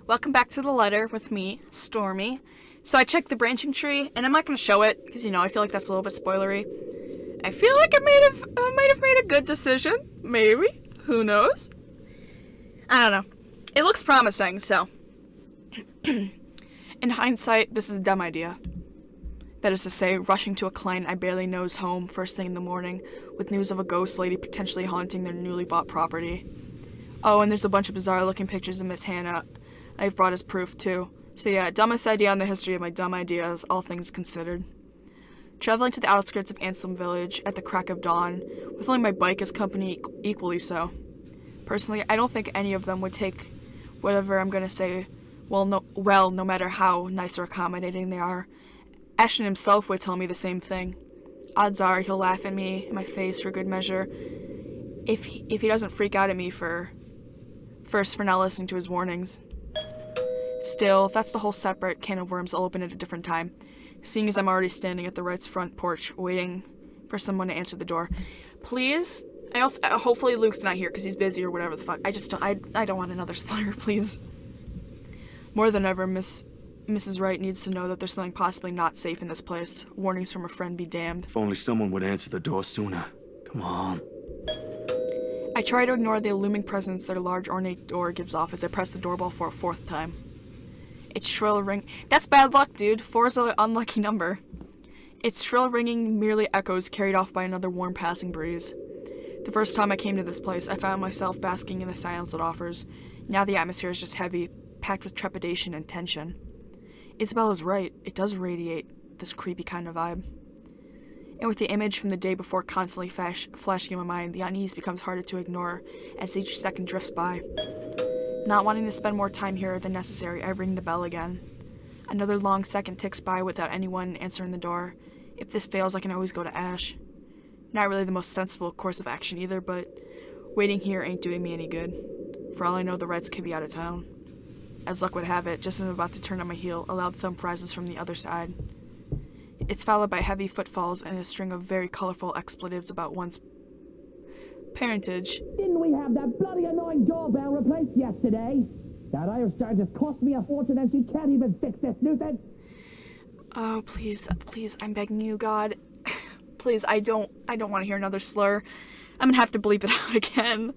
Welcome back to the letter with me, Stormy. So I checked the branching tree, and I'm not going to show it, because, I feel like that's a little bit spoilery. I feel like I might have made a good decision. Maybe. Who knows? I don't know. It looks promising, so. In hindsight, this is a dumb idea. That is to say, rushing to a client I barely know's home first thing in the morning, with news of a ghost lady potentially haunting their newly bought property. Oh, and there's a bunch of bizarre-looking pictures of Miss Hannah I've brought as proof, too. So yeah, dumbest idea in the history of my dumb ideas, all things considered. Traveling to the outskirts of Anselm Village at the crack of dawn, with only my bike as company equally so. Personally, I don't think any of them would take whatever I'm gonna say no matter how nice or accommodating they are. Ashton himself would tell me the same thing. Odds are he'll laugh at me in my face for good measure if he doesn't freak out at me for not listening to his warnings. Still, that's the whole separate can of worms I'll open at a different time, seeing as I'm already standing at the Wrights' front porch waiting for someone to answer the door. Please? Hopefully Luke's not here because he's busy or whatever the fuck. I don't want another slur, please. More than ever, Mrs. Wright needs to know that there's something possibly not safe in this place. Warnings from a friend be damned. If only someone would answer the door sooner. Come on. I try to ignore the looming presence that a large ornate door gives off as I press the doorbell for a fourth time. Its shrill ring— That's bad luck, dude. 4 is an unlucky number. Its shrill ringing merely echoes carried off by another warm passing breeze. The first time I came to this place, I found myself basking in the silence it offers. Now the atmosphere is just heavy, packed with trepidation and tension. Isabella's right. It does radiate this creepy kind of vibe. And with the image from the day before constantly flashing in my mind, the unease becomes harder to ignore as each second drifts by. Not wanting to spend more time here than necessary, I ring the bell again. Another long second ticks by without anyone answering the door. If this fails, I can always go to Ash. Not really the most sensible course of action either, but waiting here ain't doing me any good. For all I know, the Wrights could be out of town. As luck would have it, just as I'm about to turn on my heel, a loud thump rises from the other side. It's followed by heavy footfalls and a string of very colorful expletives about one's parentage. Didn't we have that bloody annoying doorbell replaced yesterday? That Irish charge has cost me a fortune and she can't even fix this nuisance. Oh, please, I'm begging you, God. Please, I don't want to hear another slur. I'm gonna have to bleep it out again.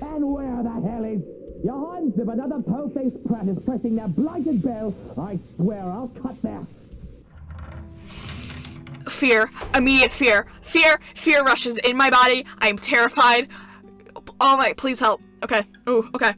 And where the hell is... Your hands, if another po-faced prat is pressing that blighted bell, I swear I'll cut their... Fear. Immediate fear. Fear rushes in my body. I am terrified. Oh my, please help. Okay. Ooh, okay.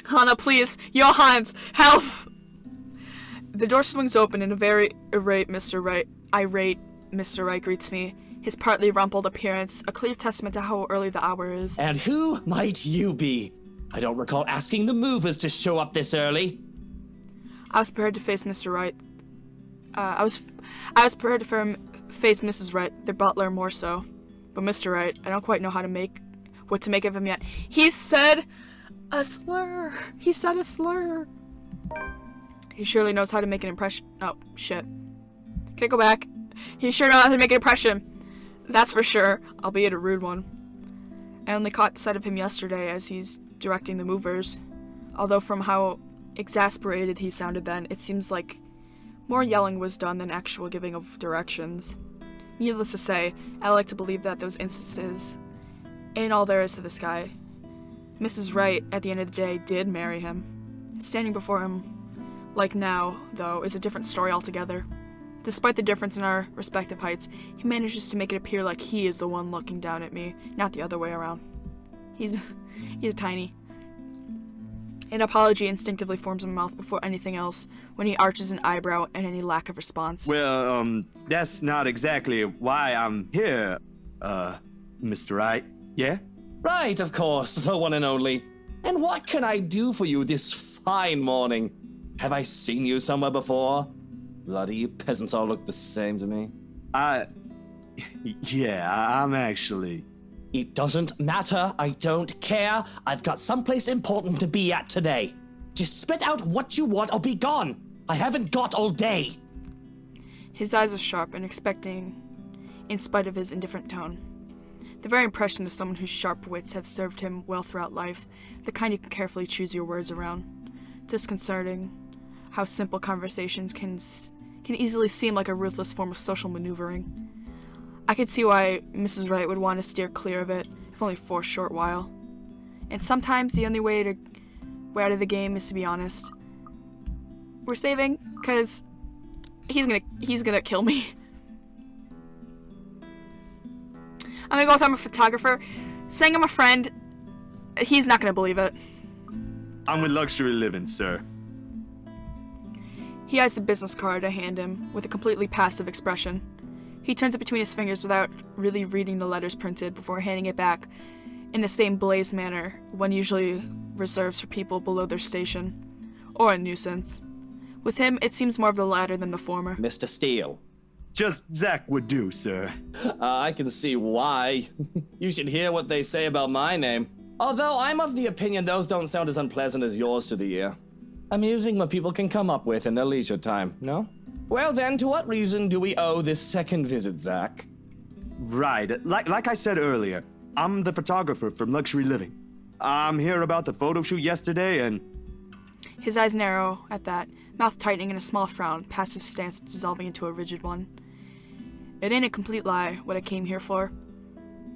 Hannah, please. Hans, help! The door swings open and a very irate Mr. Wright greets me. His partly rumpled appearance, a clear testament to how early the hour is. And who might you be? I don't recall asking the movers to show up this early. I was prepared to face Mr. Wright. I was prepared to face Mrs. Wright, their butler more so. But Mr. Wright, I don't quite know what to make of him yet. He said a slur. He surely knows how to make an impression. Oh, shit. Can I go back? He sure knows how to make an impression. That's for sure, albeit a rude one. I only caught sight of him yesterday as he's directing the movers. Although from how exasperated he sounded then, it seems like more yelling was done than actual giving of directions. Needless to say, I like to believe that those instances ain't all there is to this guy. Mrs. Wright, at the end of the day, did marry him. Standing before him, like now, though, is a different story altogether. Despite the difference in our respective heights, he manages to make it appear like he is the one looking down at me, not the other way around. He's tiny. An apology instinctively forms in my mouth before anything else when he arches an eyebrow and any lack of response. Well, that's not exactly why I'm here, Mr. Wright. Yeah? Right, of course, the one and only. And what can I do for you this fine morning? Have I seen you somewhere before? Bloody you peasants all look the same to me. Yeah, I'm actually... It doesn't matter. I don't care. I've got someplace important to be at today. Just spit out what you want or be gone. I haven't got all day. His eyes are sharp and expecting, in spite of his indifferent tone. The very impression of someone whose sharp wits have served him well throughout life, the kind you can carefully choose your words around. Disconcerting how simple conversations can easily seem like a ruthless form of social maneuvering. I could see why Mrs. Wright would want to steer clear of it, if only for a short while. And sometimes the only way out of the game is to be honest. We're saving, cause he's gonna kill me. I'm gonna go with I'm a photographer. Saying I'm a friend, he's not gonna believe it. I'm with Luxury Living, sir. He has a business card I hand him, with a completely passive expression. He turns it between his fingers without really reading the letters printed before handing it back in the same blaze manner one usually reserves for people below their station. Or a nuisance. With him, it seems more of the latter than the former. Mr. Steele. Just Zach would do, sir. I can see why. You should hear what they say about my name. Although I'm of the opinion those don't sound as unpleasant as yours to the ear. Amusing what people can come up with in their leisure time, no? Well then, to what reason do we owe this second visit, Zach? Right. Like I said earlier, I'm the photographer from Luxury Living. I'm here about the photo shoot yesterday and... His eyes narrow at that, mouth tightening in a small frown, passive stance dissolving into a rigid one. It ain't a complete lie, what I came here for.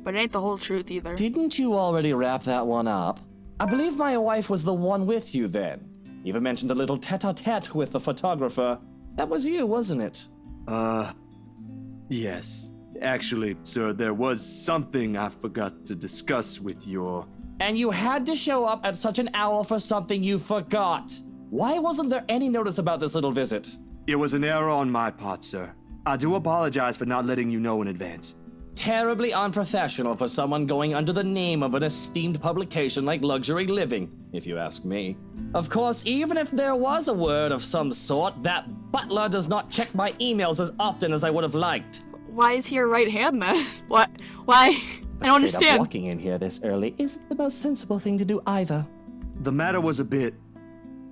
But it ain't the whole truth either. Didn't you already wrap that one up? I believe my wife was the one with you then. Even mentioned a little tete-a-tete with the photographer. That was you, wasn't it? Yes. Actually, sir, there was something I forgot to discuss with your... And you had to show up at such an hour for something you forgot. Why wasn't there any notice about this little visit? It was an error on my part, sir. I do apologize for not letting you know in advance. Terribly unprofessional for someone going under the name of an esteemed publication like Luxury Living, if you ask me. Of course, even if there was a word of some sort, that butler does not check my emails as often as I would have liked. Why is he your right hand then? What? Why? I don't understand. Walking in here this early isn't the most sensible thing to do either. The matter was a bit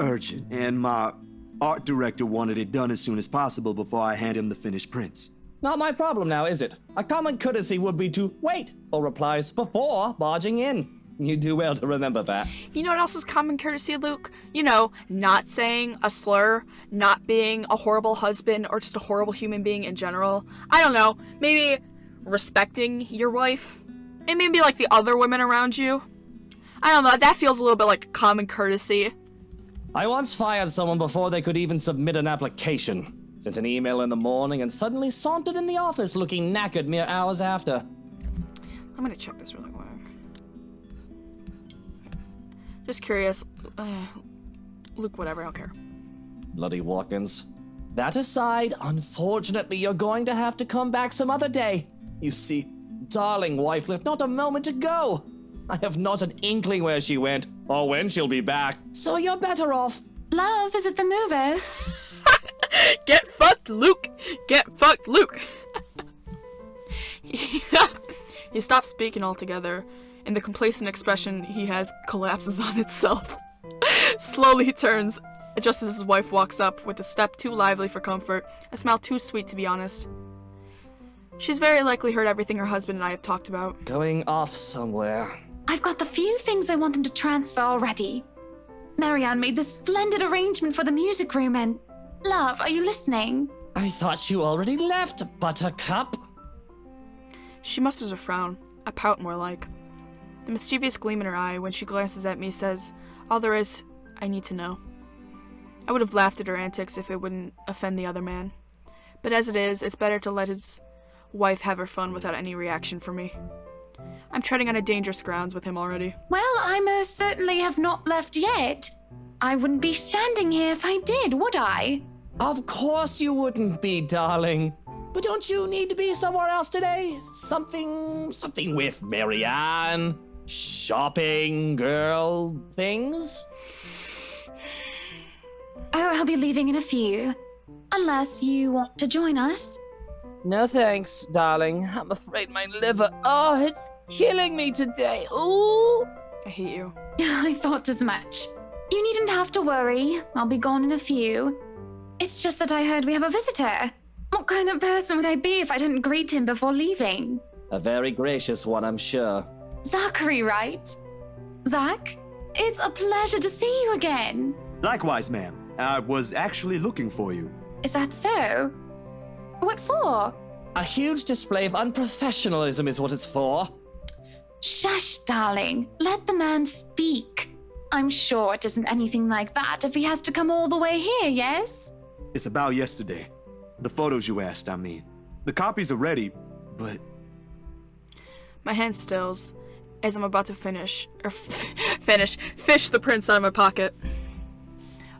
urgent, and my art director wanted it done as soon as possible before I hand him the finished prints. Not my problem now, is it? A common courtesy would be to wait for replies before barging in. You do well to remember that. You know what else is common courtesy, Luke? You know, not saying a slur, not being a horrible husband, or just a horrible human being in general. I don't know, maybe respecting your wife, and maybe like the other women around you. I don't know, that feels a little bit like common courtesy. I once fired someone before they could even submit an application. Sent an email in the morning and suddenly sauntered in the office looking knackered mere hours after. I'm gonna check this really quick. Just curious. Luke, whatever, I don't care. Bloody Watkins. That aside, unfortunately, you're going to have to come back some other day. You see, darling wife left not a moment to go. I have not an inkling where she went, or when she'll be back, so you're better off. Love is at the movers. Get fucked, Luke! Get fucked, Luke! He stops speaking altogether, and the complacent expression he has collapses on itself. Slowly he turns, just as his wife walks up, with a step too lively for comfort, a smile too sweet to be honest. She's very likely heard everything her husband and I have talked about. Going off somewhere. I've got the few things I want them to transfer already. Marianne made this splendid arrangement for the music room and... Love, are you listening? I thought you already left, Buttercup. She musters a frown, a pout more like. The mischievous gleam in her eye when she glances at me says, all there is, I need to know. I would have laughed at her antics if it wouldn't offend the other man. But as it is, it's better to let his wife have her fun without any reaction from me. I'm treading on a dangerous grounds with him already. Well, I most certainly have not left yet. I wouldn't be standing here if I did, would I? Of course you wouldn't be, darling. But don't you need to be somewhere else today? Something with Marianne? Shopping, girl, things? Oh, I'll be leaving in a few. Unless you want to join us. No thanks, darling. I'm afraid my liver, it's killing me today. Ooh! I hate you. I thought as much. You needn't have to worry. I'll be gone in a few. It's just that I heard we have a visitor. What kind of person would I be if I didn't greet him before leaving? A very gracious one, I'm sure. Zachary, right? Zach, it's a pleasure to see you again. Likewise, ma'am. I was actually looking for you. Is that so? What for? A huge display of unprofessionalism is what it's for. Shush, darling. Let the man speak. I'm sure it isn't anything like that if he has to come all the way here, yes? It's about yesterday. The photos you asked, I mean. The copies are ready, but... My hand stills as I'm about to fish the prints out of my pocket.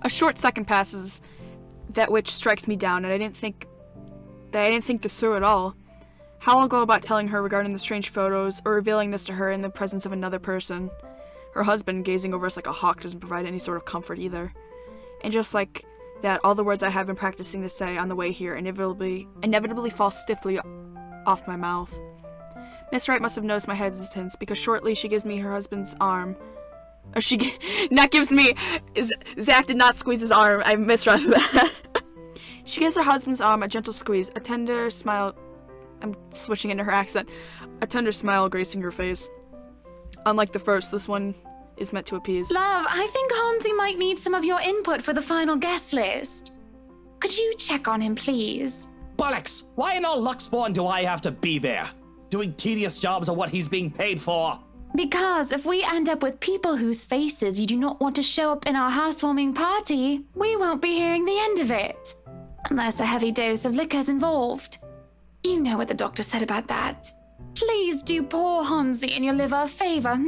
A short second passes, that which strikes me down, and I didn't think this through at all. How I'll go about telling her regarding the strange photos, or revealing this to her in the presence of another person. Her husband, gazing over us like a hawk, doesn't provide any sort of comfort either. And just like that, all the words I have been practicing to say on the way here inevitably fall stiffly off my mouth. Miss Wright must have noticed my hesitance, because shortly she gives me her husband's arm. Or Zach did not squeeze his arm. I misread that. She gives her husband's arm a gentle squeeze, a tender smile. I'm switching into her accent. A tender smile gracing her face. Unlike the first, this one is meant to appease. Love, I think Hansi might need some of your input for the final guest list. Could you check on him, please? Bollocks! Why in all Luxborn do I have to be there? Doing tedious jobs are what he's being paid for. Because if we end up with people whose faces you do not want to show up in our housewarming party, we won't be hearing the end of it. Unless a heavy dose of liquor's involved. You know what the doctor said about that. Please do poor Hansi and your liver a favor,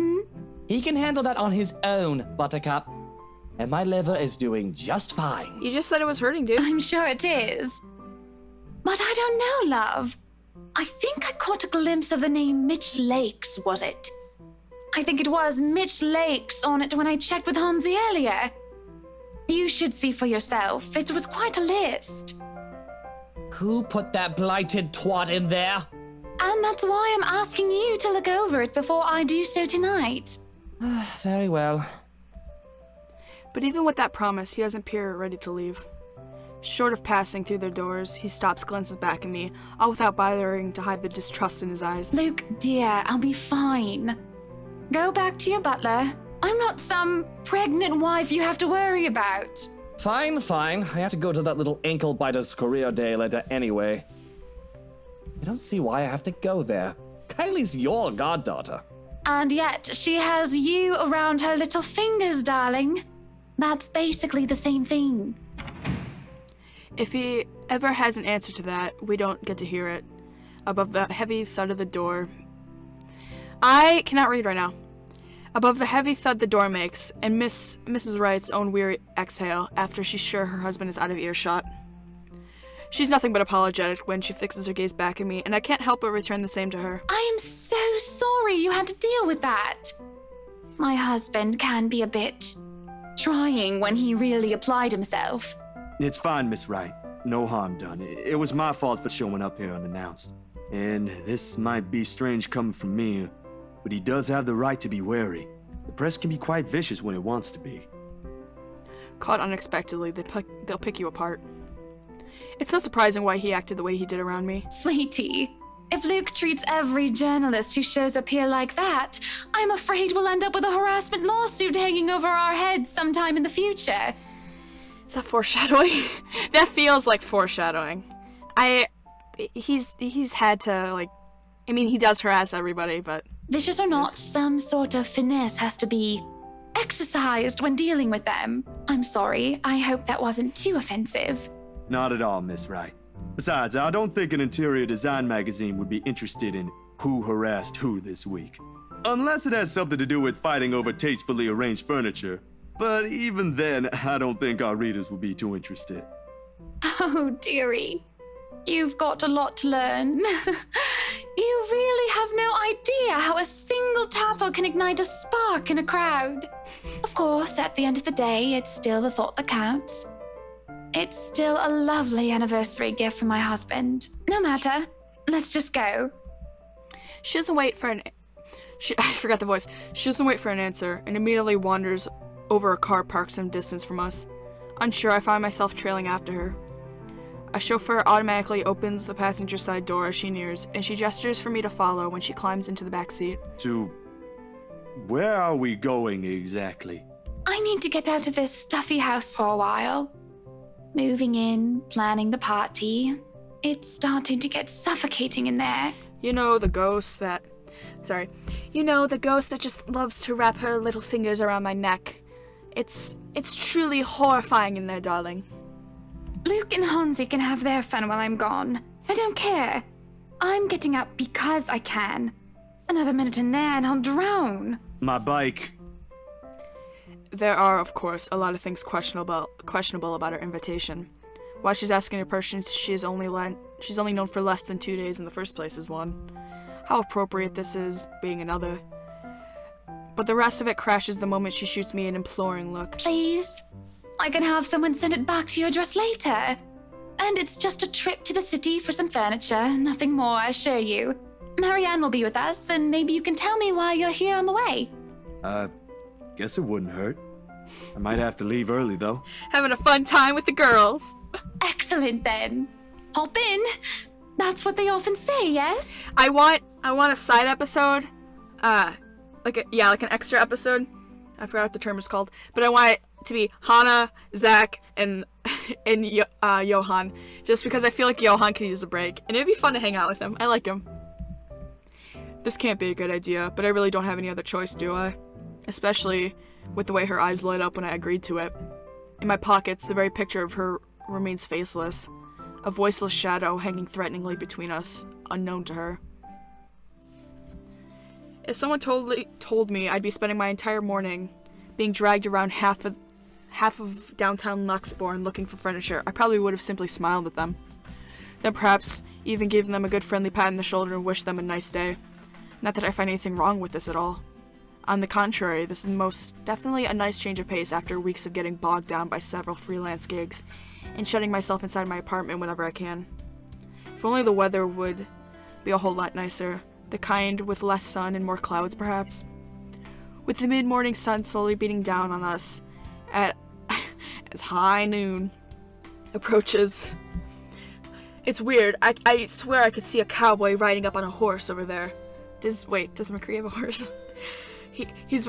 He can handle that on his own, Buttercup. And my liver is doing just fine. You just said it was hurting, dude. I'm sure it is. But I don't know, love. I think I caught a glimpse of the name Mitch Lakes, was it? I think it was Mitch Lakes on it when I checked with Hansi earlier. You should see for yourself. It was quite a list. Who put that blighted twat in there? And that's why I'm asking you to look over it before I do so tonight. Very well. But even with that promise, he doesn't appear ready to leave. Short of passing through their doors, he stops, glances back at me, all without bothering to hide the distrust in his eyes. Luke, dear, I'll be fine. Go back to your butler. I'm not some pregnant wife you have to worry about. Fine. I have to go to that little ankle biter's career day later anyway. I don't see why I have to go there. Kylie's your goddaughter. And yet, she has you around her little fingers, darling. That's basically the same thing. If he ever has an answer to that, we don't get to hear it. Above the heavy thud of the door... I cannot read right now. Above the heavy thud the door makes, and Mrs. Wright's own weary exhale after she's sure her husband is out of earshot. She's nothing but apologetic when she fixes her gaze back at me, and I can't help but return the same to her. I am so sorry you had to deal with that. My husband can be a bit trying when he really applied himself. It's fine, Miss Wright. No harm done. It was my fault for showing up here unannounced. And this might be strange coming from me, but he does have the right to be wary. The press can be quite vicious when it wants to be. Caught unexpectedly, they'll pick you apart. It's not surprising why he acted the way he did around me. Sweetie, if Luke treats every journalist who shows up here like that, I'm afraid we'll end up with a harassment lawsuit hanging over our heads sometime in the future. Is that foreshadowing? That feels like foreshadowing. He's had to, like... I mean, he does harass everybody, but... Vicious or not, some sort of finesse has to be exercised when dealing with them. I'm sorry, I hope that wasn't too offensive. Not at all, Miss Wright. Besides, I don't think an interior design magazine would be interested in who harassed who this week. Unless it has something to do with fighting over tastefully arranged furniture. But even then, I don't think our readers will be too interested. Oh, dearie. You've got a lot to learn. You really have no idea how a single tassel can ignite a spark in a crowd. Of course, at the end of the day, it's still the thought that counts. It's still a lovely anniversary gift for my husband. No matter. Let's just go. She doesn't wait for an... I forgot the voice. She doesn't wait for an answer and immediately wanders over a car parked some distance from us. Unsure, I find myself trailing after her. A chauffeur automatically opens the passenger side door as she nears, and she gestures for me to follow when she climbs into the back seat. To... where are we going exactly? I need to get out of this stuffy house for a while. Moving in, planning the party. It's starting to get suffocating in there. You know, the ghost that... You know, the ghost that just loves to wrap her little fingers around my neck. It's truly horrifying in there, darling. Luke and Hansi can have their fun while I'm gone. I don't care. I'm getting up because I can. Another minute in there and I'll drown. My bike. There are, of course, a lot of things questionable about her invitation. Why she's asking a person she's only known for less than 2 days in the first place is one. How appropriate this is, being another. But the rest of it crashes the moment she shoots me an imploring look. Please? I can have someone send it back to your address later. And it's just a trip to the city for some furniture, nothing more, I assure you. Marianne will be with us, and maybe you can tell me why you're here on the way. Guess it wouldn't hurt. I might have to leave early, though. Having a fun time with the girls. Excellent, then. Hop in. That's what they often say, yes? I want a side episode. Like an extra episode. I forgot what the term is called. But I want it to be Hannah, Zach, and Johan. Just because I feel like Johan could use a break. And it'd be fun to hang out with him. I like him. This can't be a good idea, but I really don't have any other choice, do I? Especially with the way her eyes light up when I agreed to it. In my pockets, the very picture of her remains faceless. A voiceless shadow hanging threateningly between us, unknown to her. If someone told me I'd be spending my entire morning being dragged around half of downtown Luxborn looking for furniture, I probably would have simply smiled at them. Then perhaps even given them a good friendly pat on the shoulder and wished them a nice day. Not that I find anything wrong with this at all. On the contrary, this is most definitely a nice change of pace after weeks of getting bogged down by several freelance gigs and shutting myself inside my apartment whenever I can. If only the weather would be a whole lot nicer. The kind with less sun and more clouds, perhaps. With the mid-morning sun slowly beating down on us at as high noon approaches. It's weird. I swear I could see a cowboy riding up on a horse over there. Does McCree have a horse? He's...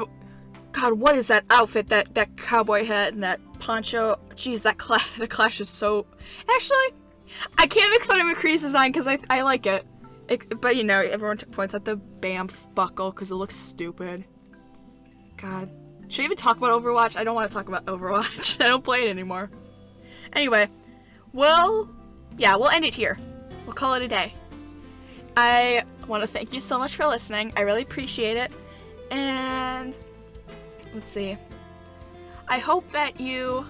God, what is that outfit, that cowboy hat and that poncho? Jeez, the clash is so... Actually, I can't make fun of McCree's design because I like it. But, you know, everyone points at the Banff buckle because it looks stupid. God. Should I even talk about Overwatch? I don't want to talk about Overwatch. I don't play it anymore. Anyway, we'll end it here. We'll call it a day. I want to thank you so much for listening. I really appreciate it. And let's see. I hope that you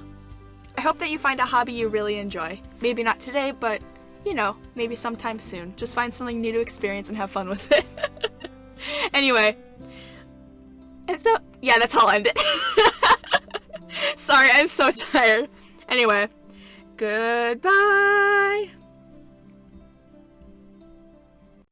find a hobby you really enjoy. Maybe not today, but you know, maybe sometime soon. Just find something new to experience and have fun with it. Anyway. And so, yeah, that's how I'll end it. Sorry, I'm so tired. Anyway, goodbye.